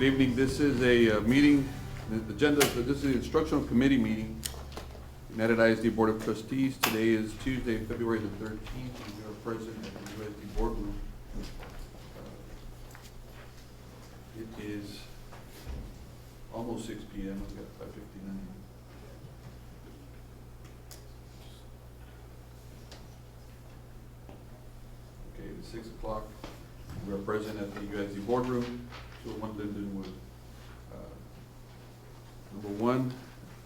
evening. This is a meeting, the agenda, this is the Instructional Committee meeting, United ISD Board of Trustees. Today is Tuesday, February the 13th. We are present at the USD boardroom. It is almost 6 p.m. We've got 5:59. Okay, it's 6 o'clock. We are present at the USD boardroom, 201 Lindenwood. Number one,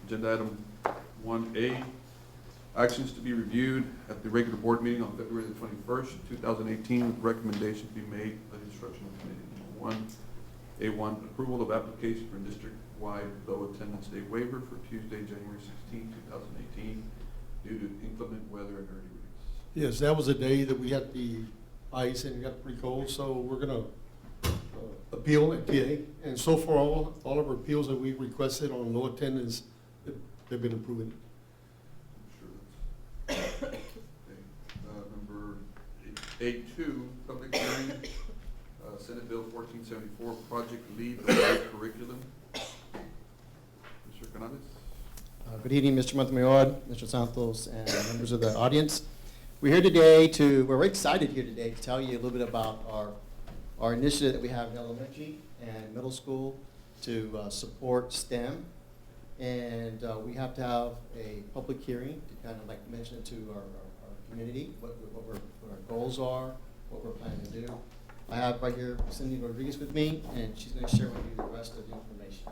agenda item 1A, actions to be reviewed at the regular board meeting on February the 21st, 2018, with recommendations to be made by the Instructional Committee. Number one, A1, approval of application for district-wide low attendance day waiver for Tuesday, January 16, 2018, due to inclement weather and early release. Yes, that was a day that we had the ice and it got pretty cold, so we're gonna appeal at PA. And so far, all of our appeals that we requested on low attendance, they've been approved. I'm sure that's, okay. Number A2, public hearing, Senate Bill 1474, Project Lead the Way Curriculum. Mr. Canales? Good evening, Mr. Montemayor, Mr. Santos, and members of the audience. We're very excited here today to tell you a little bit about our initiative that we have in elementary and middle school to support STEM. And we have to have a public hearing to kind of like mention it to our community, what our goals are, what we're planning to do. I have right here Cindy Rodriguez with me, and she's going to share with you the rest of the information.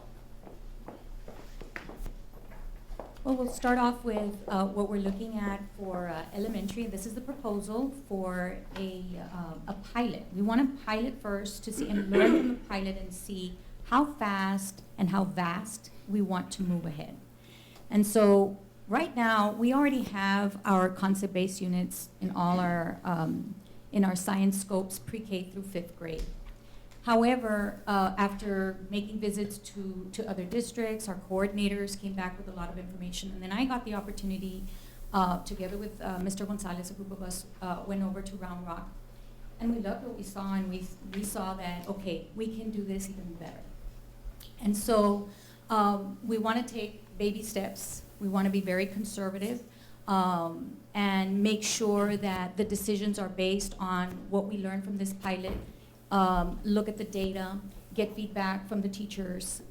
Well, we'll start off with what we're looking at for elementary. This is the proposal for a pilot. We want to pilot first to see and learn from the pilot and see how fast and how vast we want to move ahead. And so right now, we already have our concept-based units in all our science scopes pre-K through 5th grade. However, after making visits to other districts, our coordinators came back with a lot of information. And then I got the opportunity, together with Mr. Gonzalez, a group of us went over to Round Rock. And we loved what we saw, and we saw that, okay, we can do this even better. And so we want to take baby steps. We want to be very conservative and make sure that the decisions are based on what we learned from this pilot. Look at the data, get feedback from the teachers,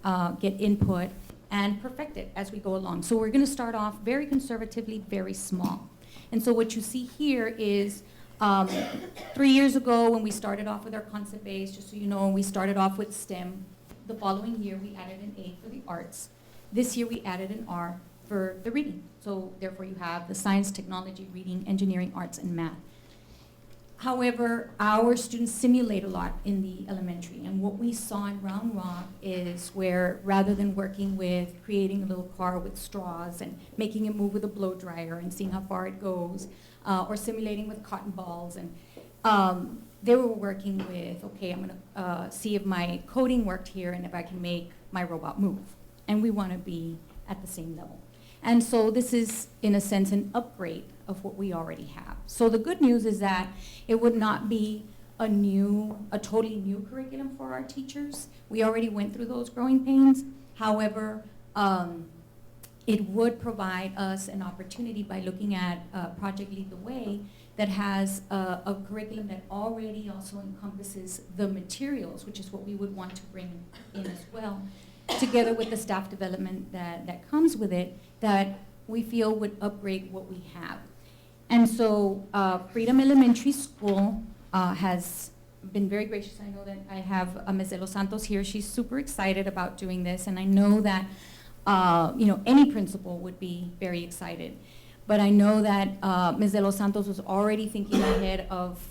get input, and perfect it as we go along. So we're going to start off very conservatively, very small. And so what you see here is 3 years ago when we started off with our concept base, just so you know, we started off with STEM. The following year we added an A for the arts. This year we added an R for the reading. So therefore you have the science, technology, reading, engineering, arts, and math. However, our students simulate a lot in the elementary, and what we saw in Round Rock is where rather than working with creating a little car with straws and making it move with a blow dryer and seeing how far it goes, or simulating with cotton balls, and they were working with, okay, I'm gonna see if my coding worked here and if I can make my robot move. And we wanna be at the same level. And so this is, in a sense, an upgrade of what we already have. So the good news is that it would not be a totally new curriculum for our teachers. We already went through those growing pains. However, it would provide us an opportunity by looking at Project Lead the Way that has a curriculum that already also encompasses the materials, which is what we would want to bring in as well, together with the staff development that comes with it, that we feel would upgrade what we have. And so Freedom Elementary School has been very gracious. I know that I have Ms. De Los Santos here. She's super excited about doing this, and I know that any principal would be very excited. But I know that Ms. De Los Santos was already thinking ahead of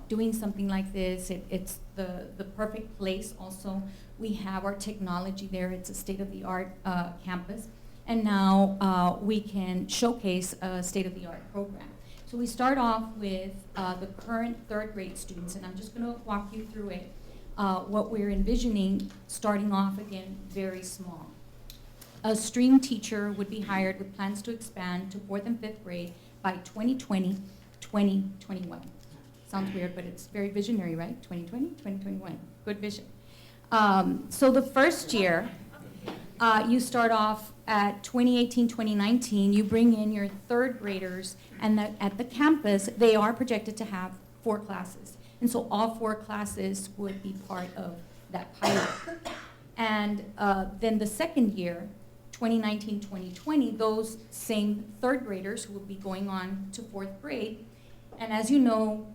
doing something like this. It's the perfect place also. We have our technology there. It's a state-of-the-art campus. And now we can showcase a state-of-the-art program. So we start off with the current 3rd grade students, and I'm just going to walk you through it. What we're envisioning, starting off again very small. A STREAM teacher would be hired with plans to expand to 4th and 5th grade by 2020, 2021. Sounds weird, but it's very visionary, right? 2020, 2021. Good vision. So the first year, you start off at 2018, 2019, you bring in your third graders, and at the campus, they are projected to have 4 classes. And so all 4 classes would be part of that pilot. And then the second year, 2019, 2020, those same third graders will be going on to 4th grade. And as you know,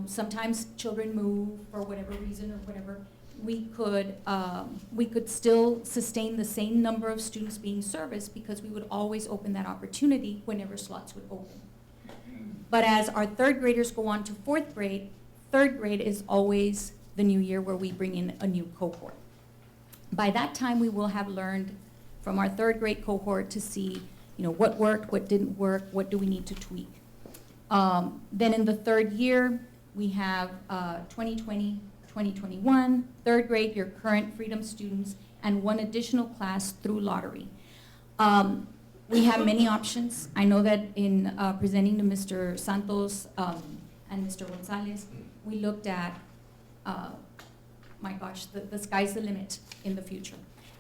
sometimes children move for whatever reason or whatever. We could still sustain the same number of students being serviced because we would always open that opportunity whenever slots would open. But as our third graders go on to 4th grade, 3rd grade is always the new year where we bring in a new cohort. By that time, we will have learned from our 3rd grade cohort to see, what worked, what didn't work, what do we need to tweak. Then in the 3rd year, we have 2020, 2021, 3rd grade, your current Freedom students, and 1 additional class through lottery. We have many options. I know that in presenting to Mr. Santos and Mr. Gonzalez, we looked at, my gosh, the sky's the limit in the future.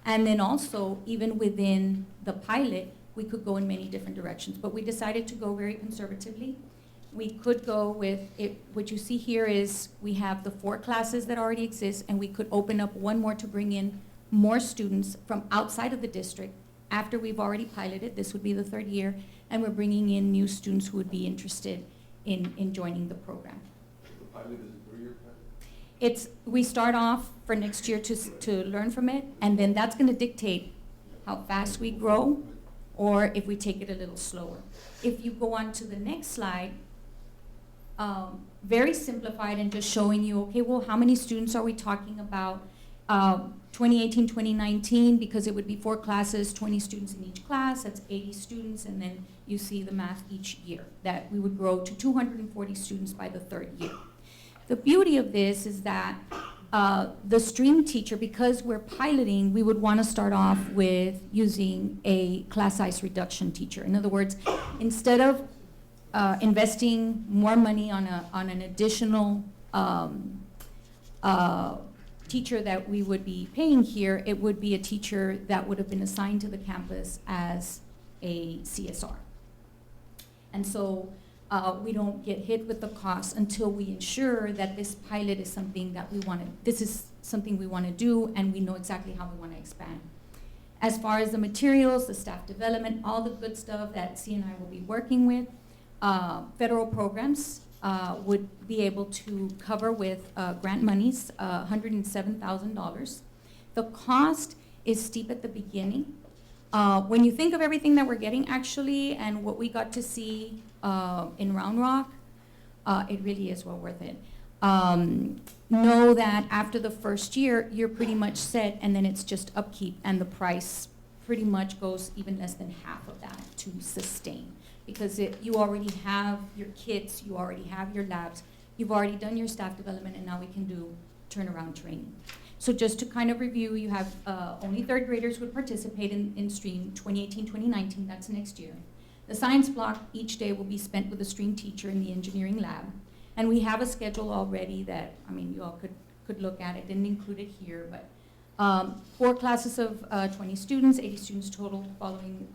And then also, even within the pilot, we could go in many different directions, but we decided to go very conservatively. We could go with it. What you see here is we have the 4 classes that already exist, and we could open up 1 more to bring in more students from outside of the district after we've already piloted. This would be the 3rd year, and we're bringing in new students who would be interested in joining the program. The pilot is a 3-year pilot? We start off for next year to learn from it, and then that's going to dictate how fast we grow or if we take it a little slower. If you go on to the next slide, very simplified and just showing you, okay, well, how many students are we talking about? 2018, 2019, because it would be 4 classes, 20 students in each class, that's 80 students, and then you see the math each year, that we would grow to 240 students by the 3rd year. The beauty of this is that the stream teacher, because we're piloting, we would want to start off with using a class size reduction teacher. In other words, instead of investing more money on an additional teacher that we would be paying here, it would be a teacher that would have been assigned to the campus as a CSR. And so we don't get hit with the cost until we ensure that this pilot is something that we want to, this is something we want to do, and we know exactly how we want to expand. As far as the materials, the staff development, all the good stuff that C&I will be working with, federal programs would be able to cover with grant monies, $107,000. The cost is steep at the beginning. When you think of everything that we're getting actually and what we got to see in Round Rock, it really is well worth it. Know that after the first year, you're pretty much set, and then it's just upkeep, and the price pretty much goes even less than half of that to sustain. Because you already have your kits, you already have your labs, you've already done your staff development, and now we can do turnaround training. So just to kind of review, you have only 3rd graders would participate in STREAM 2018, 2019, that's next year. The science block each day will be spent with a STREAM teacher in the engineering lab. And we have a schedule already that, I mean, you all could look at it, didn't include it here, but 4 classes of 20 students, 80 students total following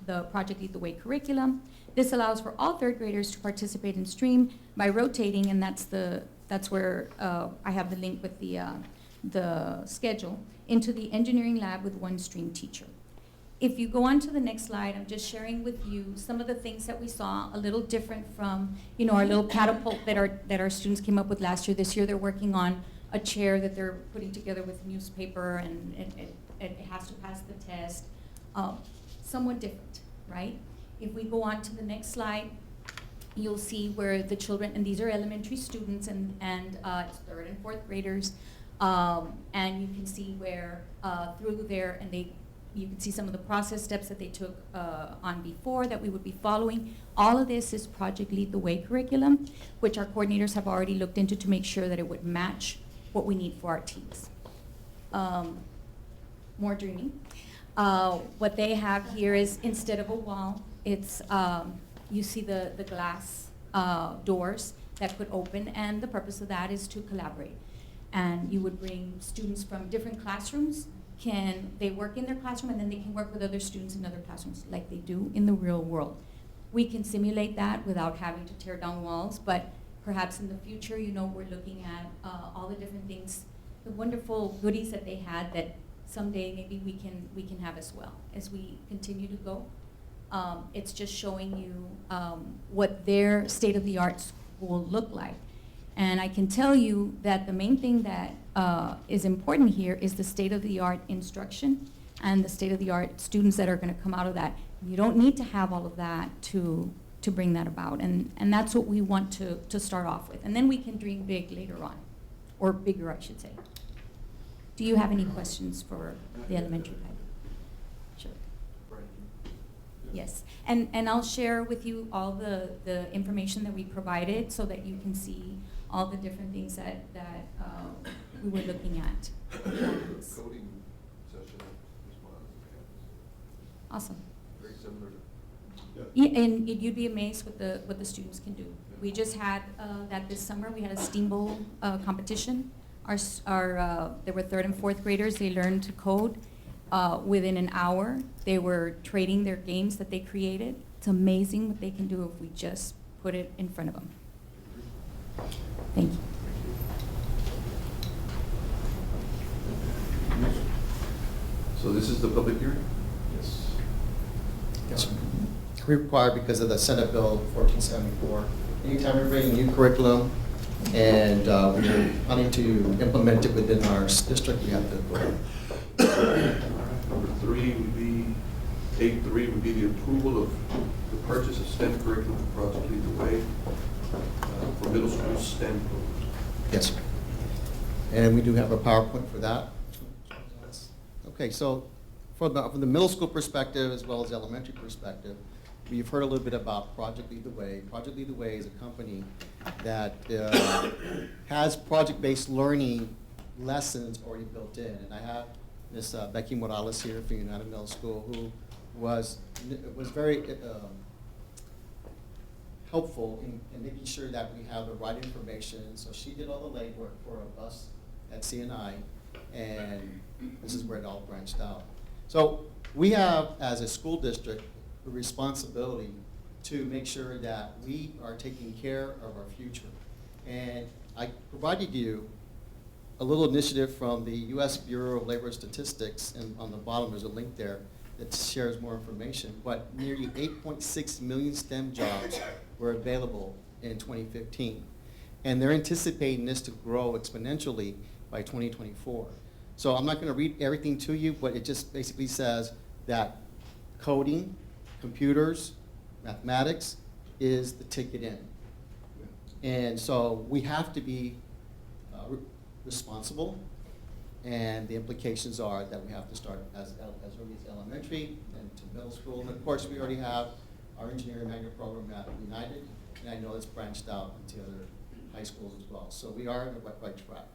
the Project Lead the Way curriculum. This allows for all 3rd graders to participate in STREAM by rotating, and that's where I have the link with the schedule, into the engineering lab with 1 STREAM teacher. If you go on to the next slide, I'm just sharing with you some of the things that we saw a little different from, our little catapult that our students came up with last year. This year they're working on a chair that they're putting together with newspaper, and it has to pass the test. Somewhat different, right? If we go on to the next slide, you'll see where the children, and these are elementary students, and it's 3rd and 4th graders, and you can see where through there, and you can see some of the process steps that they took on before that we would be following. All of this is Project Lead the Way curriculum, which our coordinators have already looked into to make sure that it would match what we need for our teams. More dreaming. What they have here is, instead of a wall, it's, you see the glass doors that could open, and the purpose of that is to collaborate. and you would bring students from different classrooms. They work in their classroom, and then they can work with other students in other classrooms like they do in the real world. We can simulate that without having to tear down walls, but perhaps in the future, we're looking at all the different things, the wonderful goodies that they had that someday maybe we can have as well as we continue to go. It's just showing you what their state-of-the-art school look like. And I can tell you that the main thing that is important here is the state-of-the-art instruction and the state-of-the-art students that are going to come out of that. You don't need to have all of that to bring that about. And that's what we want to start off with. And then we can dream big later on, or bigger, I should say. Do you have any questions for the elementary type? Sure. Yes, and I'll share with you all the information that we provided so that you can see all the different things that we were looking at. Coding session as well as the campus. Awesome. Very similar to. Yeah, and you'd be amazed what the students can do. We just had that this summer. We had a steamboat competition. There were 3rd and 4th graders. They learned to code within an hour. They were trading their games that they created. It's amazing what they can do if we just put it in front of them. Thank you. So this is the public hearing? Yes. Yes. We require, because of the Senate Bill 1474, anytime we bring a new curriculum and we're planning to implement it within our district, we have to vote. Number 3 would be, 8.3 would be the approval of the purchase of STEM curriculum for Project Lead the Way for middle school STEM program. Yes. And we do have a PowerPoint for that. Okay, so from the middle school perspective as well as the elementary perspective, we've heard a little bit about Project Lead the Way. Project Lead the Way is a company that has project-based learning lessons already built in. And I have Ms. Becky Morales here from United Middle School, who was very helpful in making sure that we have the right information. So she did all the legwork for us at CNI, and this is where it all branched out. So we have, as a school district, the responsibility to make sure that we are taking care of our future. And I provided you a little initiative from the U.S. Bureau of Labor Statistics, and on the bottom there's a link there that shares more information. But nearly 8.6 million STEM jobs were available in 2015. And they're anticipating this to grow exponentially by 2024. So I'm not going to read everything to you, but it just basically says that coding, computers, mathematics is the ticket in. And so we have to be responsible, and the implications are that we have to start as early as elementary and to middle school. And of course, we already have our engineering magnet program at United, and I know it's branched out into other high schools as well. So we are on the right track.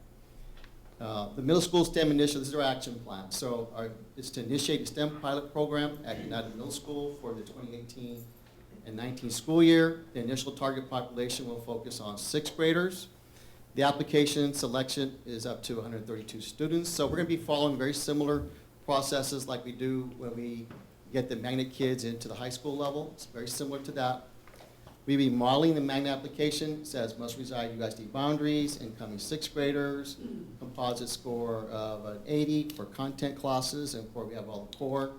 The middle school STEM initiative, this is our action plan. So it's to initiate a STEM pilot program at United Middle School for the 2018 and 19 school year. The initial target population will focus on 6th graders. The application selection is up to 132 students. So we're going to be following very similar processes like we do when we get the magnet kids into the high school level. It's very similar to that. We'll be modeling the magnet application. It says must reside USD boundaries, incoming 6th graders, composite score of an 80 for content classes, and of course we have all the core.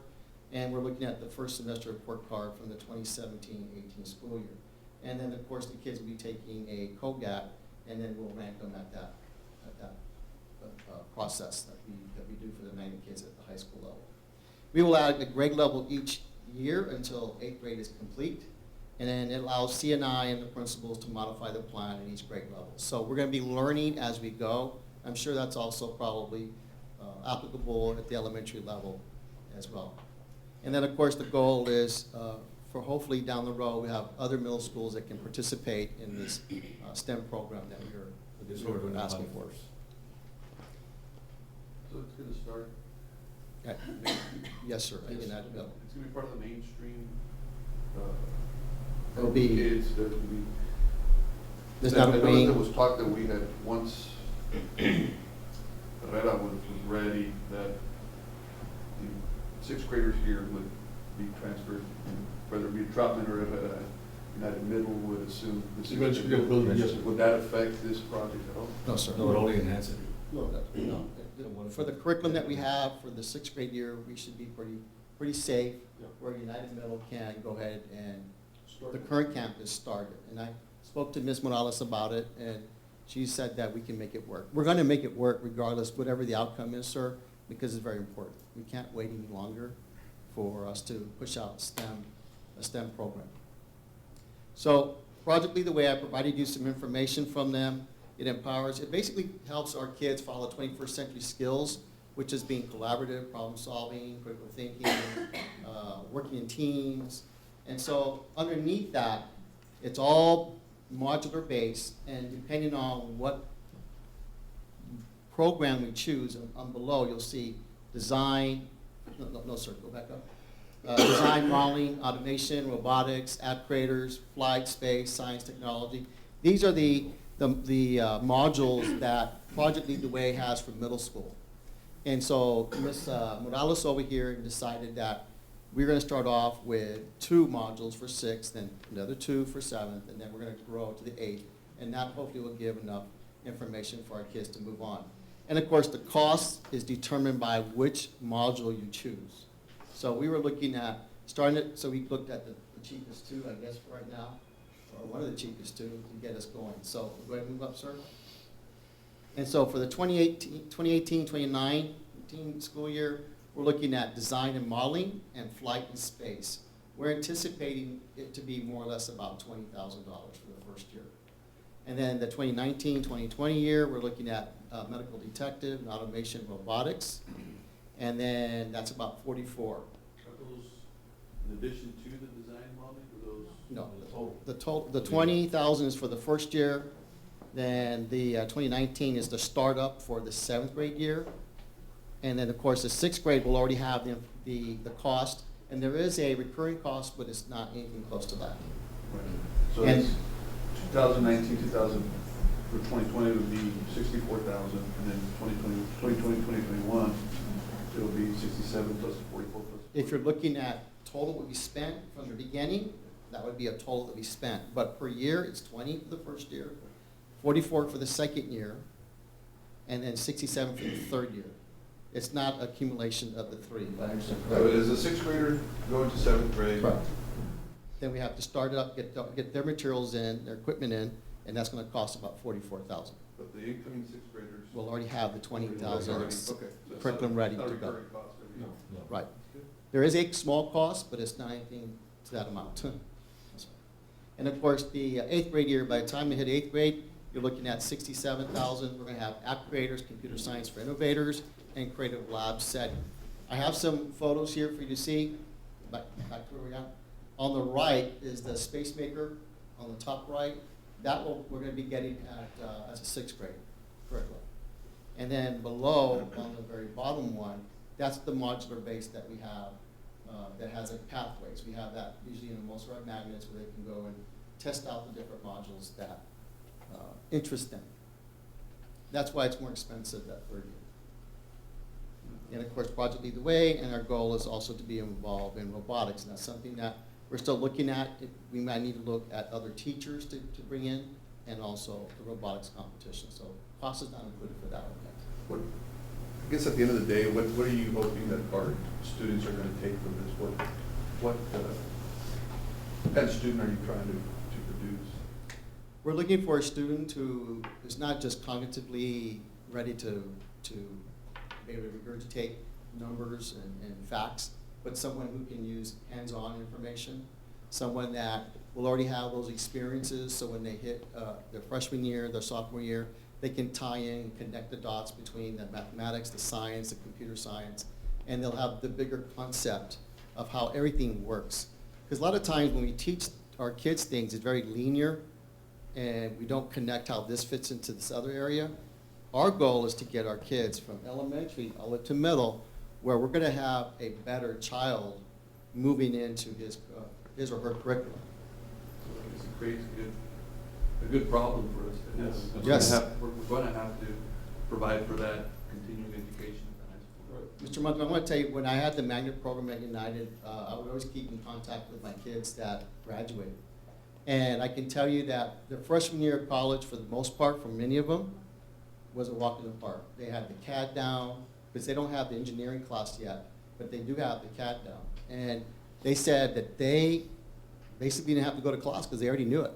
And we're looking at the first semester report card from the 2017-18 school year. And then of course the kids will be taking a COGAT, and then we'll rank them at that process that we do for the magnet kids at the high school level. We will add a grade level each year until 8th grade is complete. And then it allows CNI and the principals to modify the plan in each grade level. So we're going to be learning as we go. I'm sure that's also probably applicable at the elementary level as well. And then, of course, the goal is for hopefully down the road we have other middle schools that can participate in this STEM program that we're asking for. So it's going to start? Yes, sir. It's In that bill. going to be part of the mainstream. It'll be. Kids, there will be. There's I not a know wing. there was talk that we had once Herrera was ready, that the sixth graders here would be transferred, whether it be Troutman or United Middle would assume. the sixth Eventually, grade. they'll build it, yes, sir. Would that affect this project at all? No, sir. No, it only enhances it. No, No. For the curriculum that we have for the sixth grade year, we should be pretty safe, Yeah. where United Middle can go ahead and Start. the current campus started. And I spoke to Ms. Morales about it, and she said that we can make it work. We're gonna make it work regardless, whatever the outcome is, sir, because it's very important. We can't wait any longer for us to push out a STEM program. So Project Lead the Way, I provided you some information from them. It basically helps our kids follow 21st century skills, which is being collaborative, problem solving, critical thinking, working in teams. And so underneath that, it's all modular based, and depending on what program we choose, on below you'll see design, no, sir, go back up. Design, modeling, automation, robotics, app creators, flight, space, science, technology. These are the modules that Project Lead the Way has for middle school. And so Ms. Morales over here decided that we're going to start off with 2 modules for 6th, then another 2 for 7th, and then we're going to grow to the 8th. And that hopefully will give enough information for our kids to move on. And of course, the cost is determined by which module you choose. So we were looking at starting it, so we looked at the cheapest 2, I guess, for right now, or one of the cheapest 2 to get us going. So go ahead and move up, sir. And so for the 2018-2019 school year, we're looking at design and modeling and flight and space. We're anticipating it to be more or less about $20,000 for the first year. And then the 2019-2020 year, we're looking at medical detective and automation robotics. And then that's about 44. Are those in addition to the design modeling, or those? No, The total. the 20,000 is for the first year. Then the 2019 is the startup for the 7th grade year. And then, of course, the 6th grade will already have the cost. And there is a recurring cost, but it's not anything close to that. Right. So And- it's 2019, 2000, for 2020 would be 64,000, and then 2021, it'll be 67 plus 44 plus. If you're looking at total what we spent from the beginning, that would be a total that we spent. But per year, it's 20 for the first year, 44 for the second year, and then 67 for the third year. It's not accumulation of the 3. if I understand So correctly. as a 6th grader going to 7th grade. Correct. Then we have to start it up, get their materials in, their equipment in, and that's going to cost about $44,000. But the incoming 6th graders. We'll already have the $20,000 Okay. So it's curriculum not- ready not to a go. recurring cost every year. No. Right. There is a small cost, but it's not anything to that amount. And of course, the 8th grade year, by the time you hit 8th grade, you're looking at 67,000. We're going to have app creators, computer science for innovators, and creative lab setting. I have some photos here for you to see. Back to where we are. On the right is the space maker. On the top right, we're going to be getting at as a 6th grade curriculum. And then below, on the very bottom one, that's the modular base that we have that has pathways. We have that usually in most of our magnets where they can go and test out the different modules that interest them. That's why it's more expensive that third year. And of course, Project Lead the Way, and our goal is also to be involved in robotics. And that's something that we're still looking at. We might need to look at other teachers to bring in, and also the robotics competition. So cost is not included for that one yet. What, I guess at the end of the day, what are you hoping that our students are going to take from this? What kind of student are you trying to produce? We're looking for a student who is not just cognitively ready to be able to regurgitate numbers and facts, but someone who can use hands-on information, someone that will already have those experiences, so when they hit their freshman year, their sophomore year, they can tie in and connect the dots between the mathematics, the science, the computer science, and they'll have the bigger concept of how everything works. Because a lot of times when we teach our kids things, it's very linear, and we don't connect how this fits into this other area. Our goal is to get our kids from elementary all the way to middle, where we're going to have a better child moving into his or her curriculum. It's a good problem for us to have. Yes. We're going to have to provide for that continuing education at the high school. Mr. Montgomery, I want to tell you, when I had the magnet program at United, I would always keep in contact with my kids that graduated. And I can tell you that their freshman year of college, for the most part, for many of them, was a walk in the park. They had the CAD down, because they don't have the engineering class yet, but they do have the CAD down. And they said that they basically didn't have to go to class because they already knew it.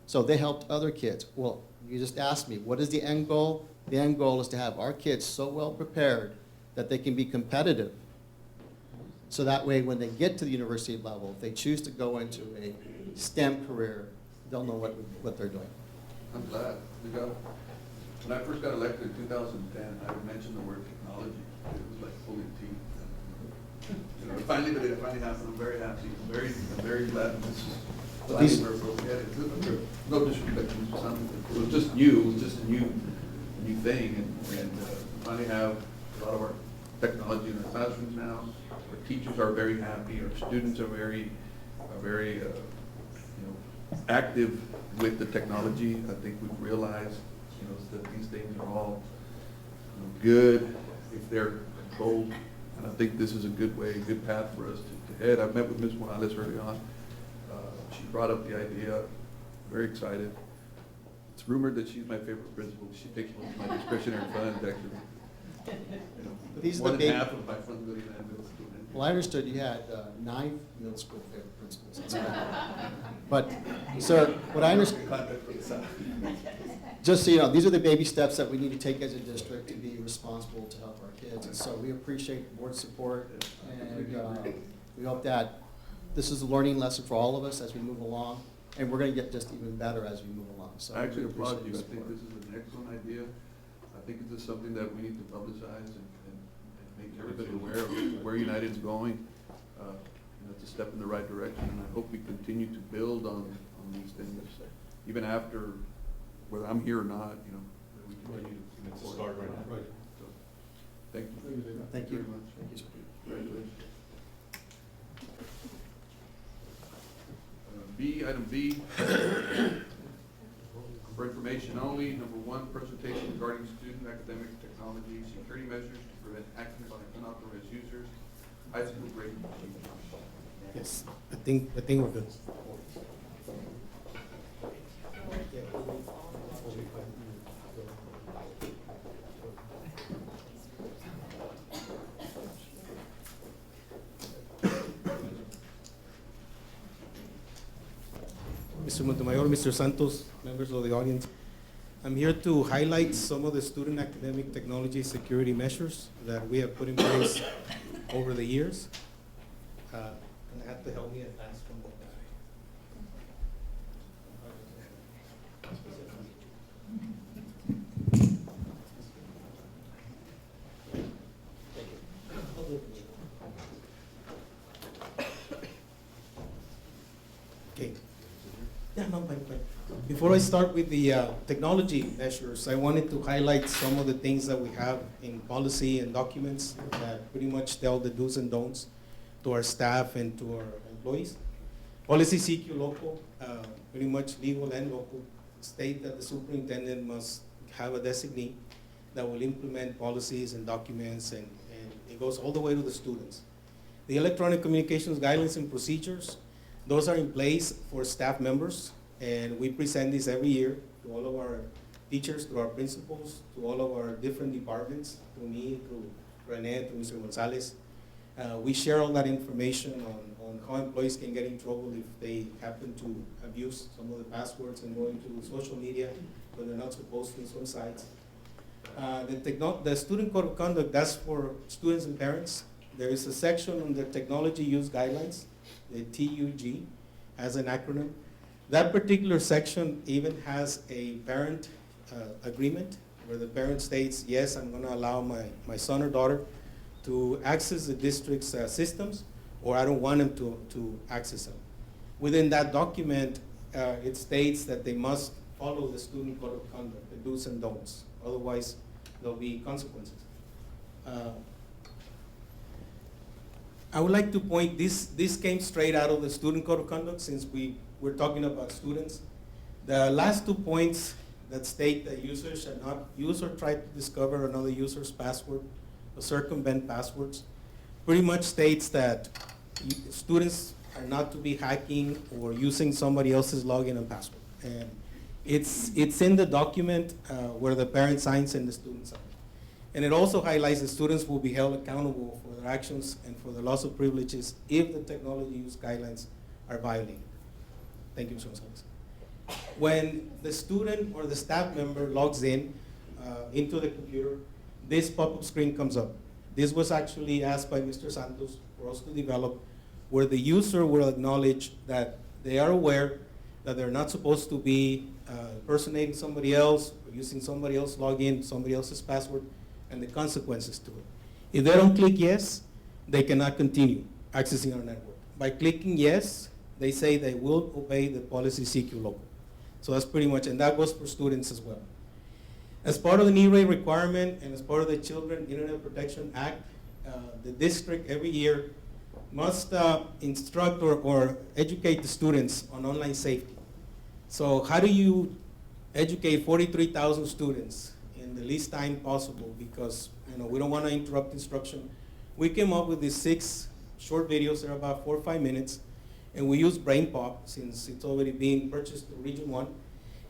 So they helped other kids. Well, you just asked me, what is the end goal? The end goal is to have our kids so well prepared that they can be competitive. So that way, when they get to the university level, if they choose to go into a STEM career, they'll know what they're doing. I'm glad. When I first got elected in 2010, I mentioned the word technology. It was like pulling teeth. You know, finally happened. I'm very happy. I'm very glad this is finally where we're headed. No disrespect to Mr. Santos. It was just new. It was just a new thing, and finally have a lot of our technology in our classrooms now. Our teachers are very happy. Our students are very active with the technology. I think we've realized that these things are all good if they're controlled, and I think this is a good way, a good path for us to head. I've met with Ms. Morales early on. She brought up the idea, very excited. It's rumored that she's my favorite principal. She takes most of my discretionary funds, actually. These are More the than big- half of my funds go to United Middle School. Well, I understood you had 9 middle school favorite principals. That's right. But, sir, what I understand, Contact with the side. just so you know, these are the baby steps that we need to take as a district to be responsible to help our kids. And so we appreciate the board's support, and we hope that this is a learning lesson for all of us as we move along, and we're going to get just even better as we move along. So I actually we appreciate applaud you. your I think support. this is an excellent idea. I think this is something that we need to publicize and make everybody aware of where United's going. It's a step in the right direction, and I hope we continue to build on these things, even after, whether I'm here or not, that we continue to move forward. Right. So, thank you. Thank you. Very much. Thank you, sir. Congratulations. Item B, for information only, number 1, presentation regarding student academic technology security measures to prevent actions by unauthorized users, high school grade procedures. Yes, I think we're good. Mr. Montemayor, Mr. Santos, members of the audience, I'm here to highlight some of the student academic technology security measures that we have put in place over the years. And I have to help me advance from the Okay. Yeah, no, fine. Before I start with the technology measures, I wanted to highlight some of the things that we have in policy and documents that pretty much tell the do's and don'ts to our staff and to our employees. Policy CQ local, pretty much legal and local, state that the superintendent must have a designee that will implement policies and documents, and it goes all the way to the students. The electronic communications guidelines and procedures, those are in place for staff members, and we present this every year to all of our teachers, to our principals, to all of our different departments, to me, to Rene, to Mr. Gonzalez. We share all that information on how employees can get in trouble if they happen to abuse some of the passwords and go into social media when they're not supposed to in some sites. The student code of conduct, that's for students and parents. There is a section on the technology use guidelines, the TUG as an acronym. That particular section even has a parent agreement where the parent states, yes, I'm going to allow my son or daughter to access the district's systems, or I don't want them to access them. Within that document, it states that they must follow the student code of conduct, the do's and don'ts. Otherwise, there'll be consequences. I would like to point, this came straight out of the student code of conduct since we're talking about students. The last 2 points that state that users should not use or try to discover another user's password or circumvent passwords. Pretty much states that students are not to be hacking or using somebody else's login and password. And it's in the document where the parent signs and the student signs. And it also highlights that students will be held accountable for their actions and for the loss of privileges if the technology use guidelines are violated. Thank you, Mr. Gonzalez. When the student or the staff member logs in into the computer, this pop-up screen comes up. This was actually asked by Mr. Santos for us to develop, where the user will acknowledge that they are aware that they're not supposed to be impersonating somebody else or using somebody else's login, somebody else's password, and the consequences to it. If they don't click yes, they cannot continue accessing our network. By clicking yes, they say they will obey the policy CQ local. So that's pretty much, and that goes for students as well. As part of the NERA requirement and as part of the Children Internet Protection Act, the district every year must instruct or educate the students on online safety. So how do you educate 43,000 students in the least time possible, because we don't want to interrupt instruction? We came up with these 6 short videos. They're about 4 or 5 minutes. And we use BrainPop since it's already being purchased through Region 1.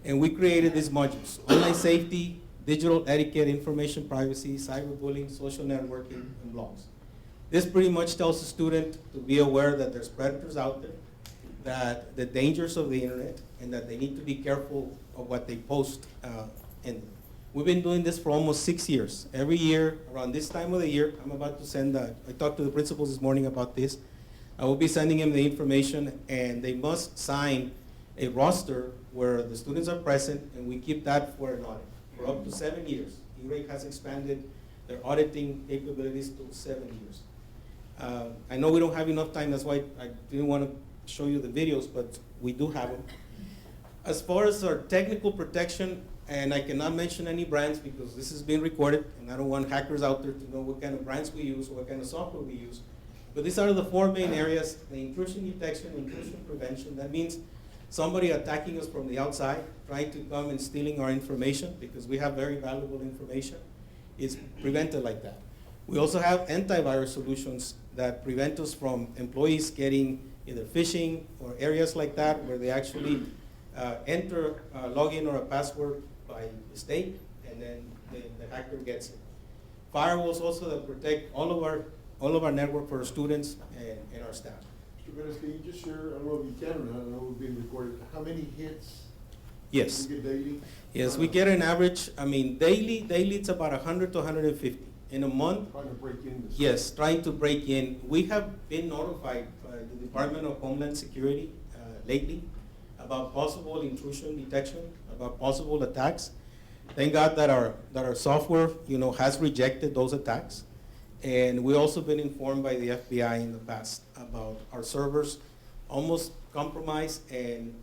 And we created these modules: online safety, digital etiquette, information privacy, cyberbullying, social networking, and blogs. This pretty much tells the student to be aware that there's predators out there, that the dangers of the internet, and that they need to be careful of what they post in there. We've been doing this for almost 6 years. Every year, around this time of the year, I'm about to send I talked to the principals this morning about this. I will be sending them the information, and they must sign a roster where the students are present, and we keep that for an audit for up to 7 years. E-rate has expanded their auditing capabilities to 7 years. I know we don't have enough time, that's why I didn't want to show you the videos, but we do have them. As far as our technical protection, and I cannot mention any brands because this is being recorded, and I don't want hackers out there to know what kind of brands we use or what kind of software we use. But these are the 4 main areas: the intrusion detection, intrusion prevention. That means somebody attacking us from the outside, trying to come and stealing our information, because we have very valuable information. It's prevented like that. We also have antivirus solutions that prevent us from employees getting either phishing or areas like that where they actually enter a login or a password by mistake, and then the hacker gets it. Firewalls also that protect all of our network for our students and our staff. Mr. Perez, can you just share, I don't know if you can or not, I know we're being recorded, how many hits Yes. you get daily? Yes, we get an average, daily it's about 100 to 150. In a month, Trying to break in this. yes, trying to break in. We have been notified by the Department of Homeland Security lately about possible intrusion detection, about possible attacks. Thank God that our software, has rejected those attacks. And we've also been informed by the FBI in the past about our servers almost compromised, and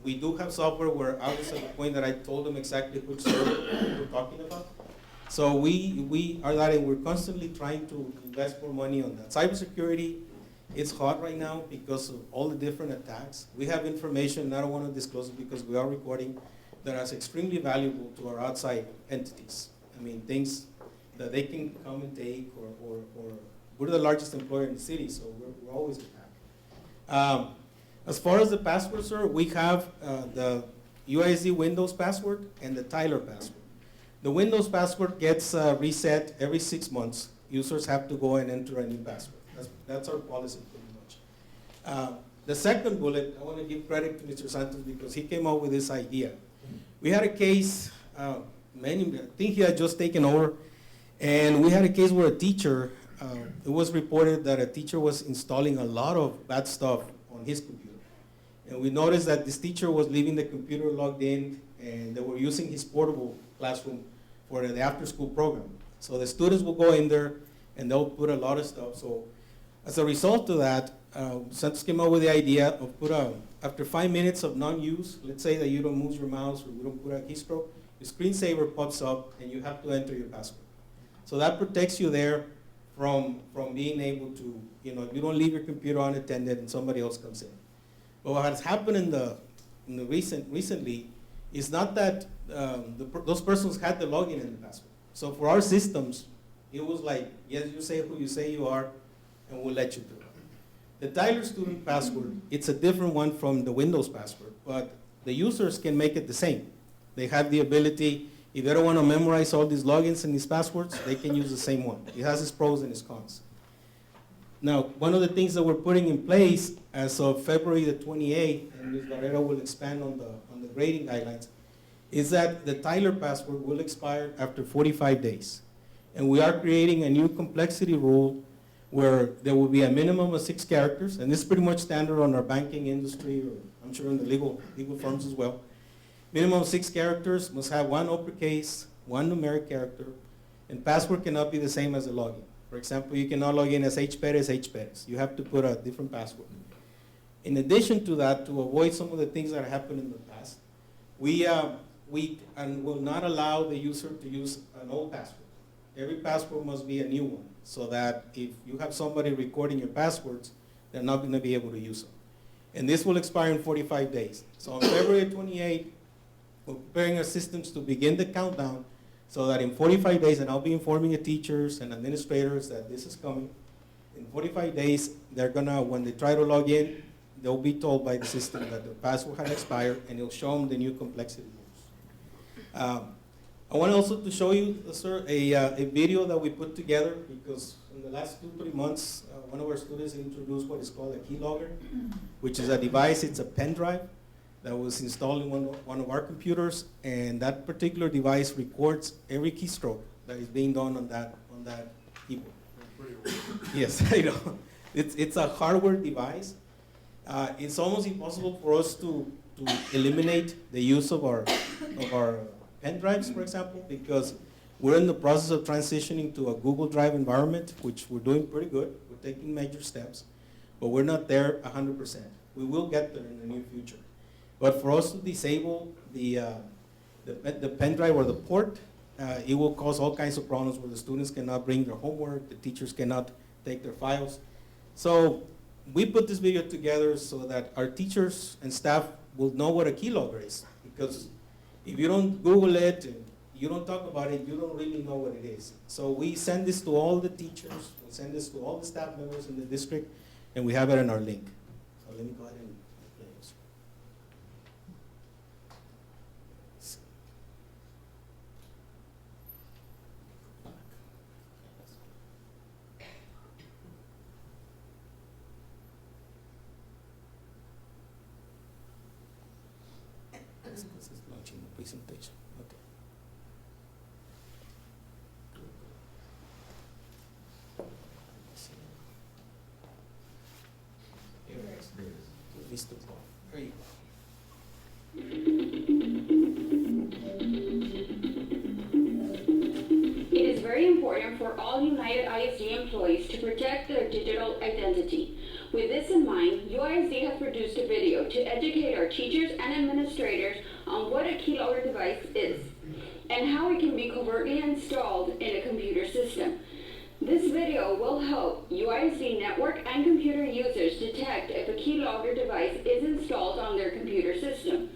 we do have software where I was at the point that I told them exactly which server we're talking about. So we are that, and we're constantly trying to invest more money on that. Cybersecurity, it's hot right now because of all the different attacks. We have information, and I don't want to disclose it because we are recording, that is extremely valuable to our outside entities. Things that they can come and take, or we're the largest employer in the city, so we're always attacked. As far as the password, sir, we have the UISD Windows password and the Tyler password. The Windows password gets reset every 6 months. Users have to go and enter a new password. That's our policy pretty much. The second bullet, I want to give credit to Mr. Santos because he came up with this idea. We had a case, I think he had just taken over, and we had a case where a teacher, it was reported that a teacher was installing a lot of bad stuff on his computer. And we noticed that this teacher was leaving the computer logged in, and they were using his portable classroom for the after-school program. So the students will go in there, and they'll put a lot of stuff. So as a result of that, Santos came up with the idea of after 5 minutes of non-use, let's say that you don't move your mouse or you don't put a keystroke, your screensaver pops up, and you have to enter your password. So that protects you there from being able to, you don't leave your computer unattended and somebody else comes in. But what has happened recently It's not that those persons had the login and the password. So for our systems, it was like, yes, you say who you say you are, and we'll let you through. The Tyler student password, it's a different one from the Windows password, but the users can make it the same. They have the ability, if they don't want to memorize all these logins and these passwords, they can use the same one. It has its pros and its cons. Now, one of the things that we're putting in place as of February the 28th, and Ms. Barrera will expand on the grading guidelines, is that the Tyler password will expire after 45 days. And we are creating a new complexity rule where there will be a minimum of 6 characters, and this is pretty much standard on our banking industry, or I'm sure in the legal firms as well. Minimum of 6 characters, must have 1 uppercase, 1 numeric character, and password cannot be the same as the login. For example, you cannot log in as H. Perez. You have to put a different password. In addition to that, to avoid some of the things that happened in the past, we will not allow the user to use an old password. Every password must be a new one, so that if you have somebody recording your passwords, they're not going to be able to use them. And this will expire in 45 days. So on February 28th, we're preparing our systems to begin the countdown so that in 45 days, and I'll be informing the teachers and administrators that this is coming, in 45 days, they're gonna, when they try to log in, they'll be told by the system that the password has expired, and it'll show them the new complexity rules. I want also to show you, sir, a video that we put together, because in the last 2-3 months, one of our students introduced what is called a keylogger, which is a device, it's a pen drive that was installed in one of our computers, and that particular device records every keystroke that is being done on that keyboard. Yes, I know. It's a hardware device. It's almost impossible for us to eliminate the use of our pen drives, for example, because we're in the process of transitioning to a Google Drive environment, which we're doing pretty good. We're taking major steps, but we're not there 100%. We will get there in the near future. But for us to disable the pen drive or the port, it will cause all kinds of problems where the students cannot bring their homework, the teachers cannot take their files. So we put this video together so that our teachers and staff will know what a keylogger is. Because if you don't Google it, and you don't talk about it, you don't really know what it is. So we send this to all the teachers, we send this to all the staff members in the district, and we have it in our link. So let me go ahead and play this. This is launching the presentation. Okay. Here it is. Listo. There you go. It is very important for all United ISD employees to protect their digital identity. With this in mind, UISD has produced a video to educate our teachers and administrators on what a keylogger device is and how it can be covertly installed in a computer system. This video will help UISD network and computer users detect if a keylogger device is installed on their computer system.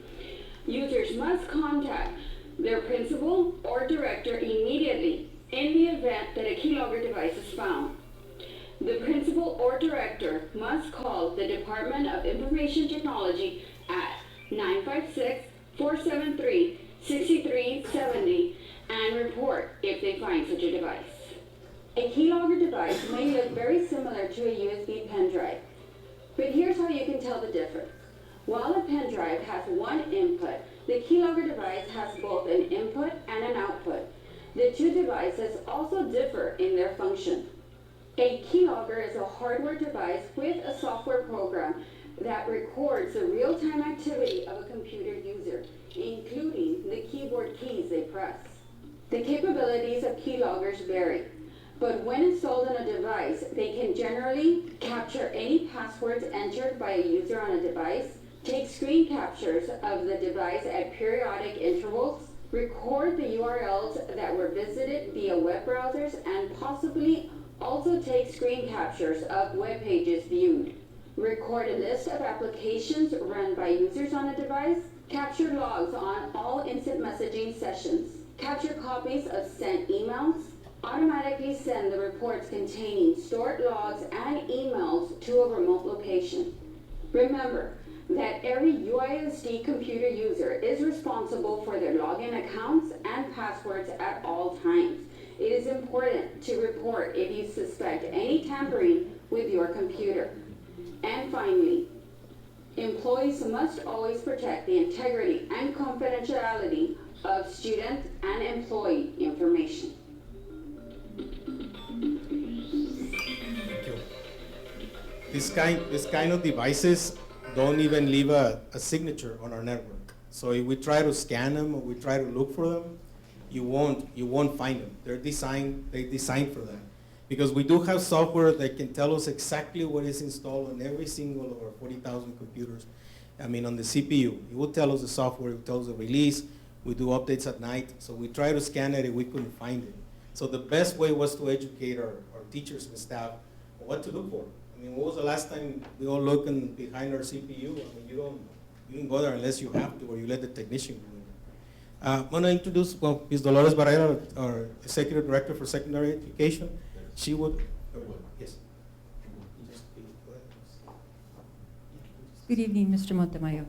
Users must contact their principal or director immediately in the event that a keylogger device is found. The principal or director must call the Department of Information Technology at 956-473-6370 and report if they find such a device. A keylogger device may look very similar to a USB pen drive, but here's how you can tell the difference. While a pen drive has one input, the keylogger device has both an input and an output. The two devices also differ in their function. A keylogger is a hardware device with a software program that records the real-time activity of a computer user, including the keyboard keys they press. The capabilities of keyloggers vary, but when installed on a device, they can generally capture any passwords entered by a user on a device, take screen captures of the device at periodic intervals, record the URLs that were visited via web browsers, and possibly also take screen captures of web pages viewed. record a list of applications run by users on a device, capture logs on all instant messaging sessions, capture copies of sent emails, automatically send the reports containing stored logs and emails to a remote location. Remember that every UISD computer user is responsible for their login accounts and passwords at all times. It is important to report if you suspect any tampering with your computer. And finally, employees must always protect the integrity and confidentiality of student and employee information. Thank you. This kind of devices don't even leave a signature on our network. So if we try to scan them or we try to look for them, you won't find them. They're designed for that. Because we do have software that can tell us exactly what is installed on every single of our 40,000 computers. I mean, on the CPU, it will tell us the software, it will tell us the release. We do updates at night, so we try to scan it and we couldn't find it. So the best way was to educate our teachers and staff on what to look for. I mean, when was the last time we all looking behind our CPU? I mean, you don't go there unless you have to, or you let the technician go in there. I'm going to introduce, Ms. Dolores Barrera, our Executive Director for Secondary Education. She would, yes. Good evening, Mr. Montemayor.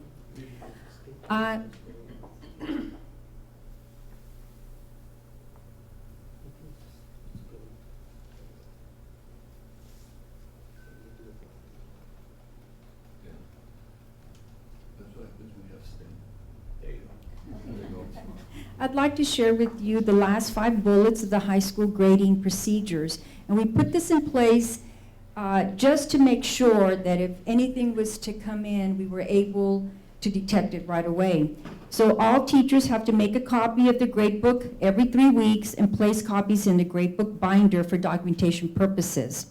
I'd like to share with you the last 5 bullets of the high school grading procedures. And we put this in place just to make sure that if anything was to come in, we were able to detect it right away. So all teachers have to make a copy of the gradebook every 3 weeks and place copies in the gradebook binder for documentation purposes.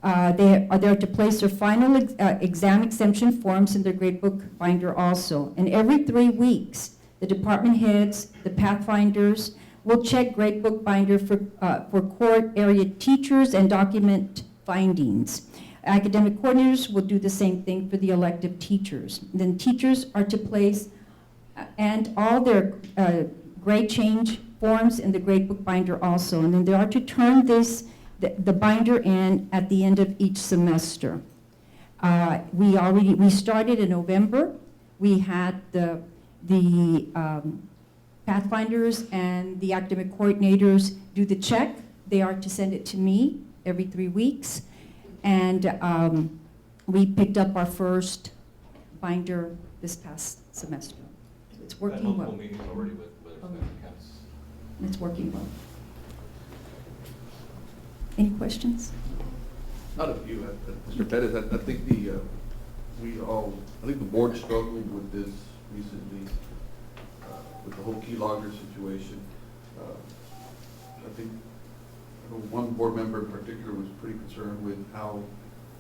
They are there to place their final exam exemption forms in their gradebook binder also. And every 3 weeks, the department heads, the pathfinders, will check gradebook binder for core area teachers and document findings. Academic coordinators will do the same thing for the elective teachers. Then teachers are to place and all their grade change forms in the gradebook binder also. And then they are to turn the binder in at the end of each semester. We started in November. We had the pathfinders and the academic coordinators do the check. They are to send it to me every 3 weeks. And we picked up our first binder this past semester. It's working well. Already with It's working well. Any questions? Not a few, Mr. Pettis, I think I think the board struggled with this recently, with the whole keylogger situation. I think one board member in particular was pretty concerned with how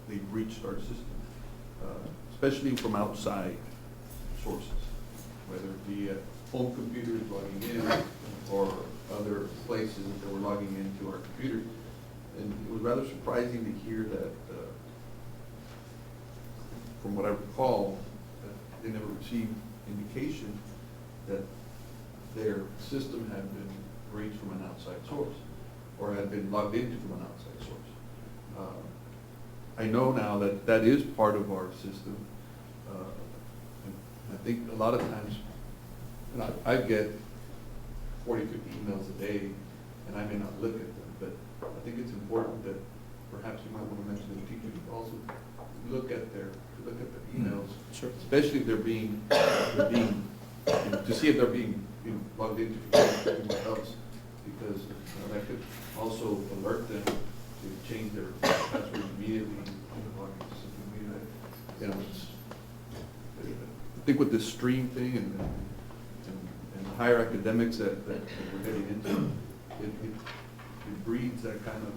they breached our system, especially from outside sources, whether it be at home computers logging in or other places that were logging into our computers. And it was rather surprising to hear that, from what I recall, that they never received indication that their system had been breached from an outside source or had been logged into from an outside source. I know now that that is part of our system. I think a lot of times, and I get 40, 50 emails a day, and I may not look at them, but I think it's important that perhaps you might want to mention to the teachers also look at their emails, Sure. especially if they're being to see if they're being logged into somewhere else, because that could also alert them to change their password immediately on the login system. I think with this stream thing and higher academics that we're heading into, it breeds that kind of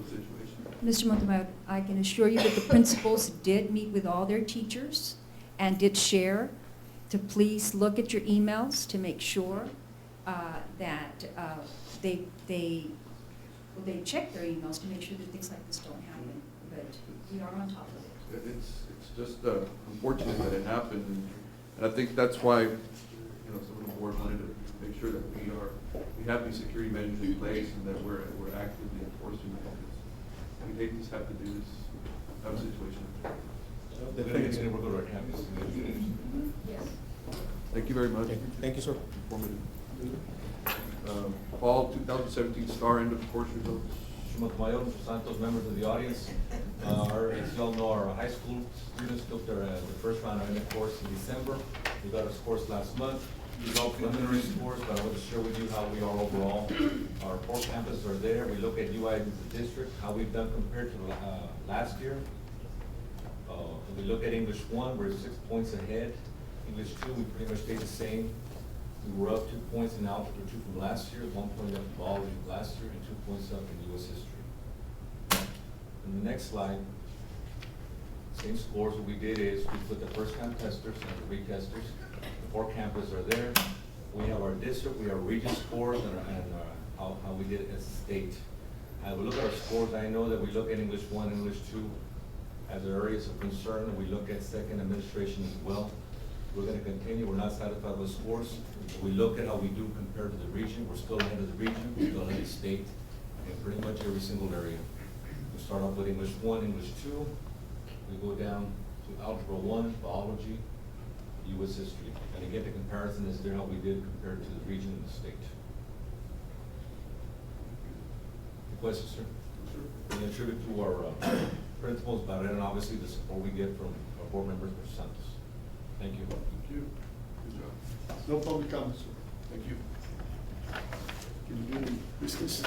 situation. Mr. Montemayor, I can assure you that the principals did meet with all their teachers and did share to please look at your emails to make sure that they check their emails to make sure that things like this don't happen. But we are on top of it. It's just unfortunate that it happened, and I think that's why, you know, some of the board wanted to make sure that we have these security measures in place and that we're actively enforcing them. We hate to have to do this type of situation. We'll go to our campus. Thank you very much. Thank you, sir. Informative. Fall 2017 STAR end of course results. Mr. Montemayor, Mr. Santos, members of the audience. As you all know, our high school students took the first round of end course in December. We got our scores last month. These are all preliminary scores, but I want to share with you how we are overall. Our 4 campuses are there. We look at UI as a district, how we've done compared to last year. We look at English 1, we're 6 points ahead. English 2, we pretty much stayed the same. We were up 2 points in Algebra 2 from last year, 1 point up in biology from last year, and 2 points up in U.S. history. In the next slide, same scores. What we did is we put the first time testers and the retesters. The 4 campuses are there. We have our district, we have region scores, and how we did it as a state. We look at our scores. I know that we look at English 1, English 2 as areas of concern, and we look at second administration as well. We're going to continue. We're not satisfied with scores. We look at how we do compared to the region. We're still ahead of the region. We're still ahead of the state in pretty much every single area. We start off with English 1, English 2. We go down to Algebra 1, biology, U.S. history. And again, the comparison is there how we did compared to the region and the state. Any questions, sir? We attribute to our principals, but and obviously the support we get from our board members, Mr. Santos. Thank you. Thank you. Good job. No public comments, sir. Thank you. Can you do any business?